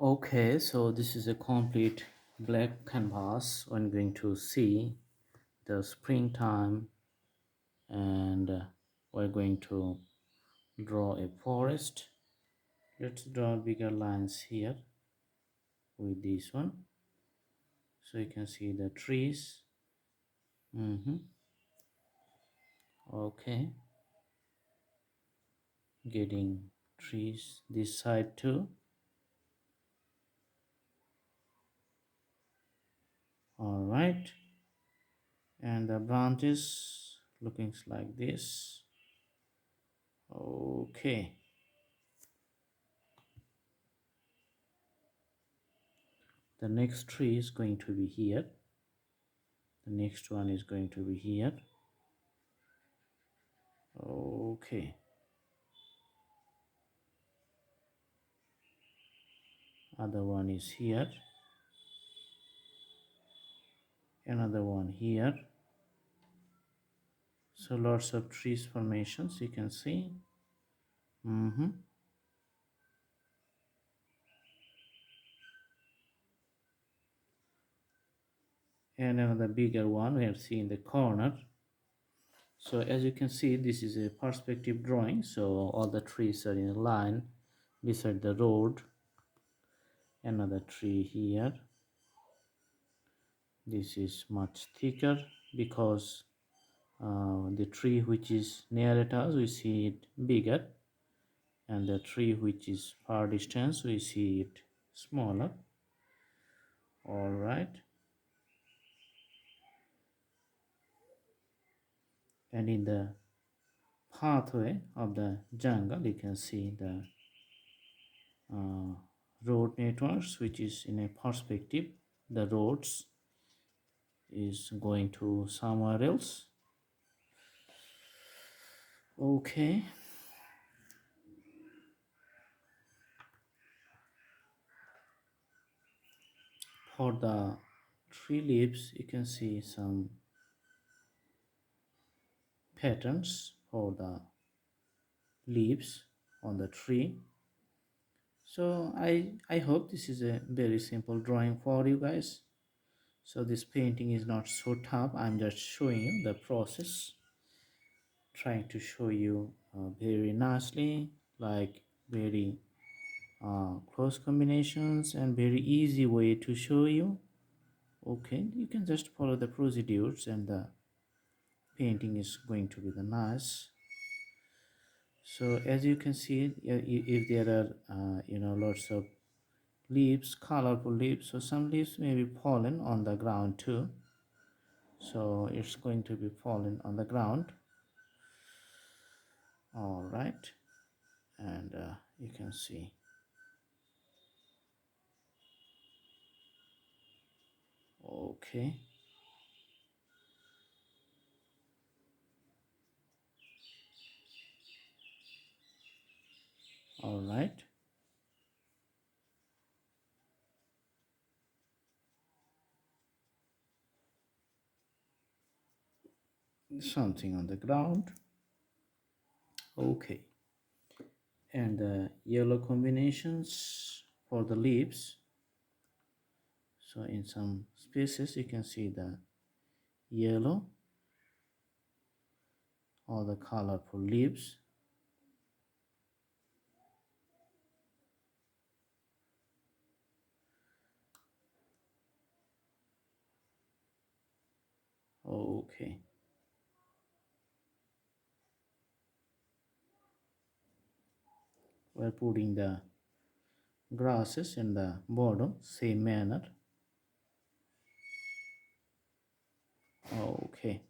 Okay, so this is a complete black canvas. I'm going to see the springtime, and we're going to draw a forest. Let's draw bigger lines here with this one, so you can see the trees. Okay, getting trees this side too. All right, and the branches looking like this. Okay, the next tree is going to be here. The next one is going to be here. Okay, other one is here, another one here. So lots of trees formations you can see. And another bigger one we have seen in the corner. So as you can see, this is a perspective drawing, so all the trees are in a line beside the road. Another tree here. This is much thicker because the tree which is near at us, we see it bigger, and the tree which is far distance, we see it smaller. All right, and in the pathway of the jungle you can see the uh, road networks, which is in a perspective. The roads is going to somewhere else. Okay, for the tree leaves you can see some patterns for the leaves on the tree. So I hope this is a very simple drawing for you guys. So this painting is not so tough. I'm just showing you the process, trying to show you very nicely, like very close combinations and very easy way to show you. Okay, you can just follow the procedures and the painting is going to be the nice. So as you can see, if there are lots of leaves, colorful leaves, so some leaves may be fallen on the ground too, so it's going to be fallen on the ground. All right, and you can see. Okay, all right, something on the ground. Okay, and the yellow combinations for the leaves. So in some spaces you can see the yellow or the colorful leaves. Okay, we're putting the grasses in the bottom same manner. Okay,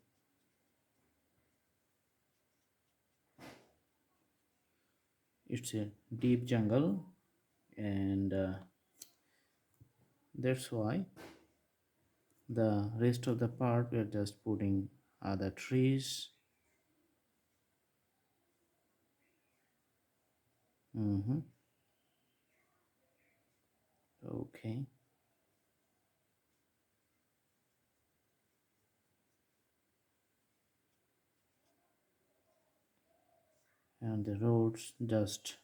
it's a deep jungle, and that's why the rest of the part we're just putting other trees. Okay, and the roads just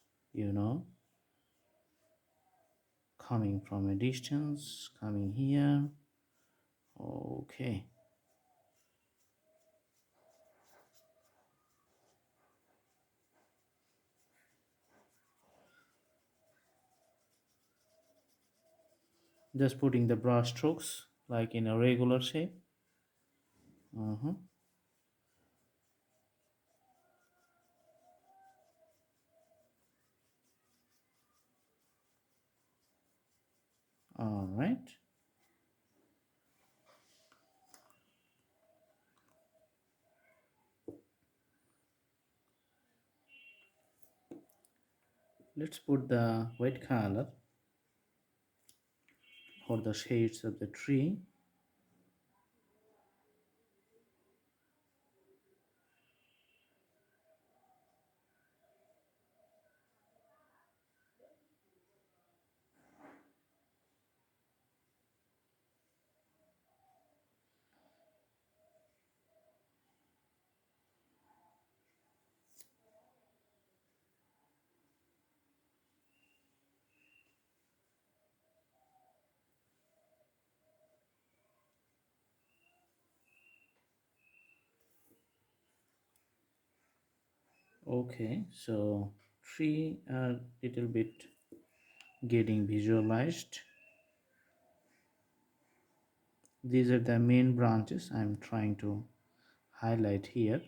coming from a distance, coming here. Okay, just putting the brush strokes like in a regular shape. uh-huh. All right, let's put the white color for the shades of the tree. Okay, so tree a little bit getting visualized. These are the main branches I'm trying to highlight here.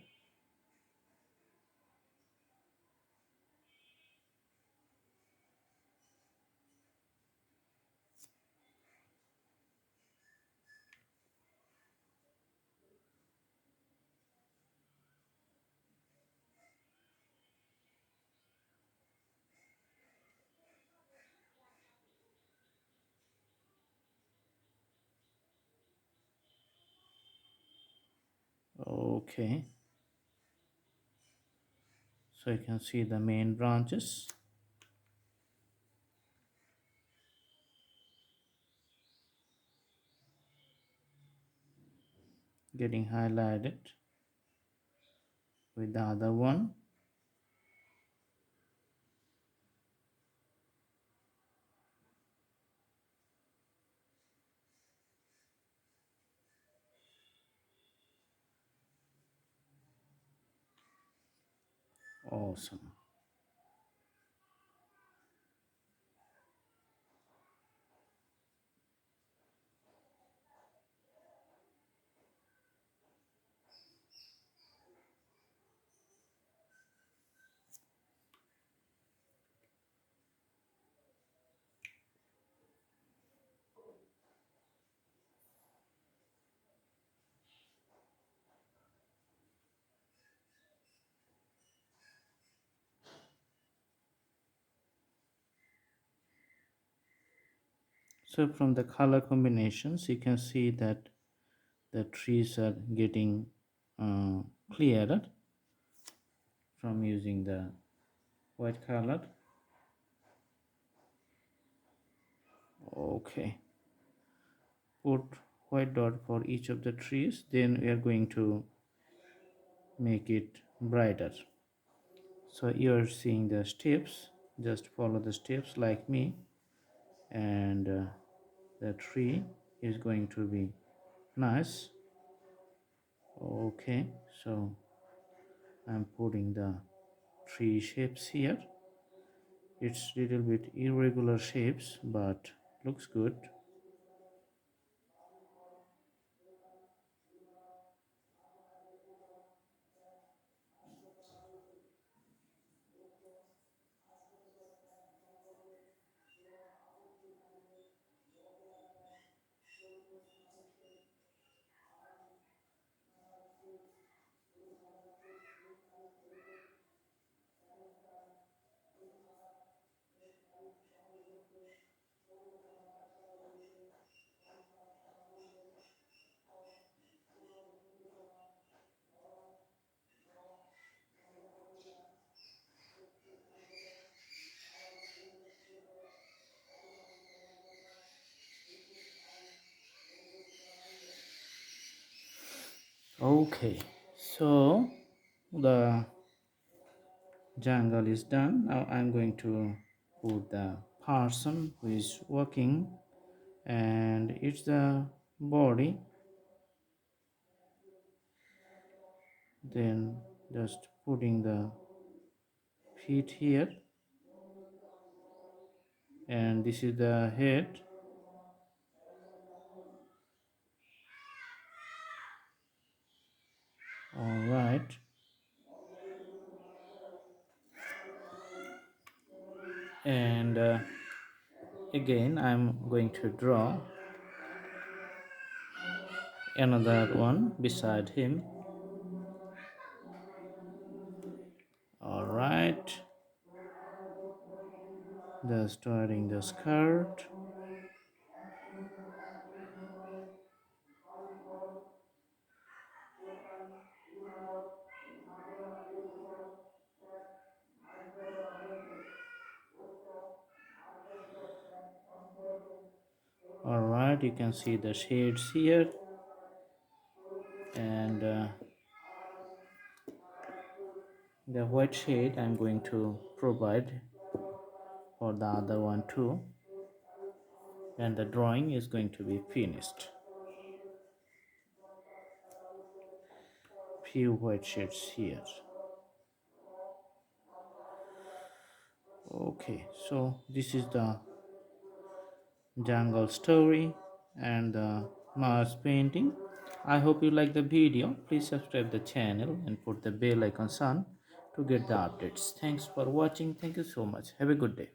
Okay, so you can see the main branches getting highlighted with the other one. Awesome. So from the color combinations, you can see that the trees are getting uh, clearer from using the white color. Okay, put white dot for each of the trees, then we are going to make it brighter. So you are seeing the steps, just follow the steps like me, and the tree is going to be nice. Okay, so I'm putting the tree shapes here. It's little bit irregular shapes, but looks good. Okay, so the jungle is done. Now I'm going to put the person who is working, and it's the body. Then just putting the feet here, and this is the head. All right, and again I'm going to draw another one beside him. All right, just wearing the skirt. All right, you can see the shades here, and the white shade I'm going to provide for the other one too, and the drawing is going to be finished. Few white shades here. Okay, so this is the jungle story and the Mars painting. I hope you like the video. Please subscribe the channel and put the bell icon on to get the updates. Thanks for watching. Thank you so much. Have a good day.